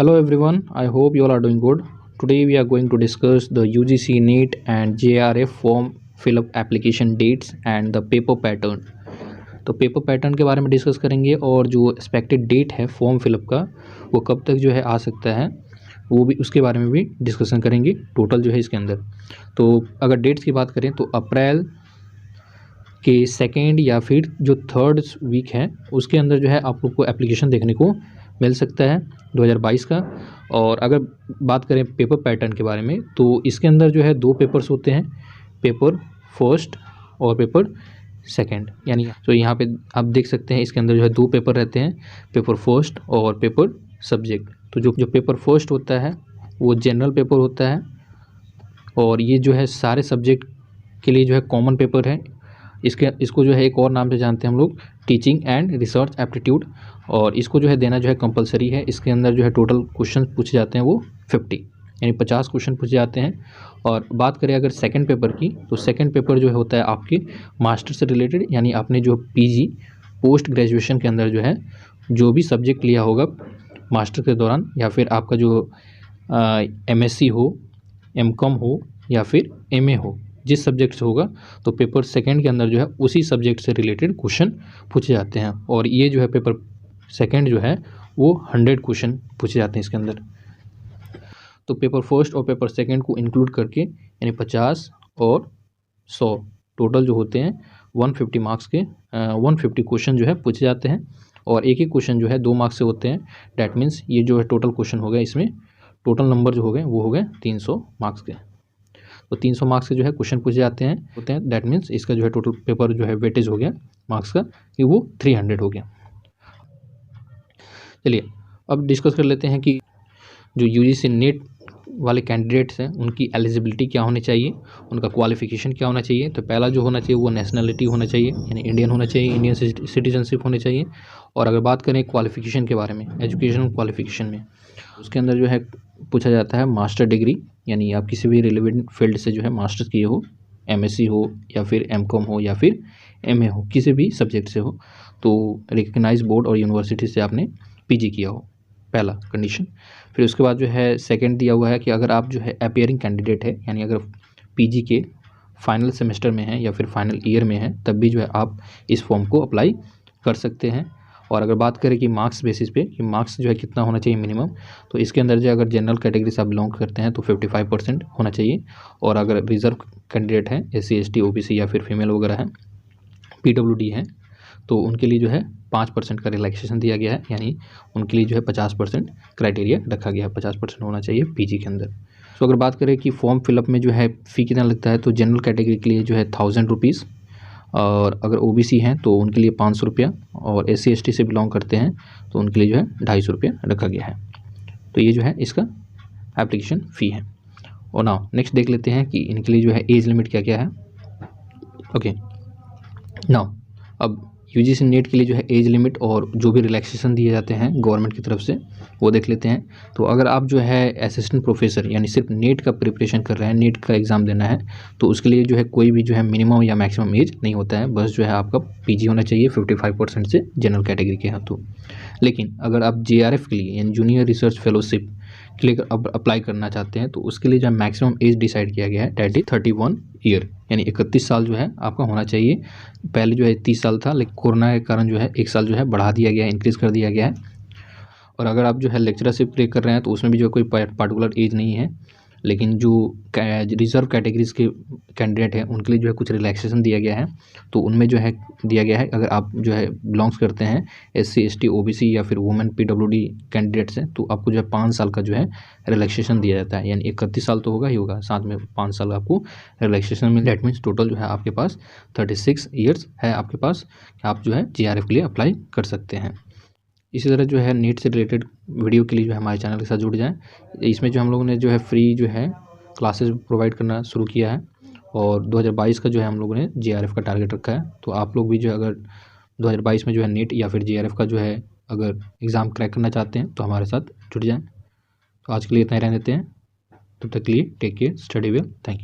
Hello everyone, I hope you all are doing good. Today we are going to discuss the UGC NEET and JRF form fill up application dates and the paper pattern. तो paper pattern के बारे में discuss करेंगे और जो expected date है form fill up का वो कब तक जो है आ सकता है वो भी उसके बारे में भी डिस्कशन करेंगे टोटल जो है इसके अंदर। तो अगर डेट्स की बात करें तो अप्रैल के सेकेंड या फिर जो थर्ड वीक है उसके अंदर जो है आप लोग को एप्लीकेशन देखने को मिल सकता है 2022 का। और अगर बात करें पेपर पैटर्न के बारे में तो इसके अंदर जो है 2 पेपर्स होते हैं, पेपर फर्स्ट और पेपर सेकंड। यानी तो यहाँ पे आप देख सकते हैं इसके अंदर जो है 2 पेपर रहते हैं, पेपर फर्स्ट और पेपर सब्जेक्ट। तो जो पेपर फर्स्ट होता है वो जनरल पेपर होता है और ये जो है सारे सब्जेक्ट के लिए जो है कॉमन पेपर है। इसको जो है एक और नाम से जानते हैं हम लोग, टीचिंग एंड रिसर्च एप्टीट्यूड, और इसको जो है देना जो है कंपलसरी है। इसके अंदर जो है टोटल क्वेश्चन पूछे जाते हैं वो 50 यानी 50 क्वेश्चन पूछे जाते हैं। और बात करें अगर सेकंड पेपर की तो सेकंड पेपर जो है होता है आपके मास्टर से रिलेटेड, यानी आपने जो पीजी पोस्ट ग्रेजुएशन के अंदर जो है जो भी सब्जेक्ट लिया होगा मास्टर के दौरान, या फिर आपका जो एमएससी हो, एमकॉम हो या फिर एमए हो, जिस सब्जेक्ट से होगा तो पेपर सेकंड के अंदर जो है उसी सब्जेक्ट से रिलेटेड क्वेश्चन पूछे जाते हैं। और ये जो है पेपर सेकंड जो है वो 100 क्वेश्चन पूछे जाते हैं इसके अंदर। तो पेपर फर्स्ट और पेपर सेकंड को इंक्लूड करके यानी 50 और 100 टोटल जो होते हैं 150 मार्क्स के 150 क्वेश्चन जो है पूछे जाते हैं। और एक ही क्वेश्चन जो है 2 मार्क्स से होते हैं। डैट मीन्स ये जो है टोटल क्वेश्चन हो गए, इसमें टोटल नंबर जो हो गए वो हो गए 300 मार्क्स के। तो 300 मार्क्स के जो है क्वेश्चन पूछे जाते हैं। दैट मीन्स इसका जो है टोटल पेपर जो है वेटेज हो गया मार्क्स का कि वो 300 हो गया। चलिए अब डिस्कस कर लेते हैं कि जो यूजीसी नेट वाले कैंडिडेट्स हैं उनकी एलिजिबिलिटी क्या होनी चाहिए, उनका क्वालिफिकेशन क्या होना चाहिए। तो पहला जो होना चाहिए वो नेशनलिटी होना चाहिए, यानी इंडियन होना चाहिए, इंडियन सिटीजनशिप होनी चाहिए। और अगर बात करें क्वालिफिकेशन के बारे में, एजुकेशन क्वालिफिकेशन में, उसके अंदर जो है पूछा जाता है मास्टर डिग्री, यानी आप किसी भी रिलेवेंट फील्ड से जो है मास्टर्स किए हो, एमएससी हो या फिर एमकॉम हो या फिर एमए हो, किसी भी सब्जेक्ट से हो, तो रिकग्नाइज बोर्ड और यूनिवर्सिटी से आपने पीजी किया हो, पहला कंडीशन। फिर उसके बाद जो है सेकंड दिया हुआ है कि अगर आप जो है अपीयरिंग कैंडिडेट है, यानी अगर पीजी के फाइनल सेमेस्टर में है या फिर फाइनल ईयर में है, तब भी जो है आप इस फॉर्म को अप्लाई कर सकते हैं। और अगर बात करें कि मार्क्स बेसिस पे कि मार्क्स जो है कितना होना चाहिए मिनिमम, तो इसके अंदर जो अगर जनरल कैटेगरी से आप बिलोंग करते हैं तो 55% होना चाहिए। और अगर रिजर्व कैंडिडेट हैं, SC ST OBC या फिर फीमेल वगैरह हैं, PWD हैं, तो उनके लिए जो है 5% का रिलैक्सेशन दिया गया है, यानी उनके लिए जो है 50% क्राइटेरिया रखा गया है, 50% होना चाहिए पीजी के अंदर। तो अगर बात करें कि फॉर्म फिलअप में जो है फ़ी कितना लगता है, तो जनरल कैटेगरी के लिए जो है 1000 रुपीज़, और अगर OBC हैं तो उनके लिए 500 रुपया, और SC ST से बिलोंग करते हैं तो उनके लिए जो है 250 रुपया रखा गया है। तो ये जो है इसका एप्लीकेशन फ़ी है। और नाउ नेक्स्ट देख लेते हैं कि इनके लिए जो है एज लिमिट क्या क्या है। ओके, नाउ अब यूजीसी नेट के लिए जो है एज लिमिट और जो भी रिलैक्सेशन दिए जाते हैं गवर्नमेंट की तरफ से वो देख लेते हैं। तो अगर आप जो है असिस्टेंट प्रोफेसर यानी सिर्फ नेट का प्रिपरेशन कर रहे हैं, नेट का एग्ज़ाम देना है, तो उसके लिए जो है कोई भी जो है मिनिमम या मैक्सिमम एज नहीं होता है, बस जो है आपका पीजी होना चाहिए 55% से जनरल कैटेगरी के हैं। तो लेकिन अगर आप JRF के लिए यानी जूनियर रिसर्च फेलोशिप के लिए अब अप्लाई करना चाहते हैं तो उसके लिए जो मैक्सिमम एज डिसाइड किया गया है दैट इज 31 ईयर, यानी 31 साल जो है आपका होना चाहिए। पहले जो है 30 साल था, लेकिन कोरोना के कारण जो है 1 साल जो है बढ़ा दिया गया है, इंक्रीज़ कर दिया गया है। और अगर आप जो है लेक्चरशिप प्ले कर रहे हैं तो उसमें भी जो कोई पार्टिकुलर एज नहीं है, लेकिन जो रिजर्व कैटेगरीज के कैंडिडेट हैं उनके लिए जो है कुछ रिलैक्सेशन दिया गया है। तो उनमें जो है दिया गया है अगर आप जो है बिलोंग्स करते हैं SC ST OBC या फिर वुमेन PWD कैंडिडेट्स हैं तो आपको जो है 5 साल का जो है रिलैक्सेशन दिया जाता है, यानी 31 साल तो होगा ही होगा, साथ में 5 साल आपको रिलैक्सेशन में। दैट मीन्स टोटल जो है आपके पास 36 ईयर्स है आपके पास, आप जो है JRF के लिए अप्लाई कर सकते हैं। इसी तरह जो है नीट से रिलेटेड वीडियो के लिए जो है हमारे चैनल के साथ जुड़ जाएं। इसमें जो हम लोगों ने जो है फ्री जो है क्लासेस प्रोवाइड करना शुरू किया है, और 2022 का जो है हम लोगों ने JRF का टारगेट रखा है। तो आप लोग भी जो है अगर 2022 में जो है नीट या फिर JRF का जो है अगर एग्ज़ाम क्रैक करना चाहते हैं तो हमारे साथ जुड़ जाएँ। तो आज के लिए इतना ही रहने देते हैं, तब तक के लिए take care, study well, thank you.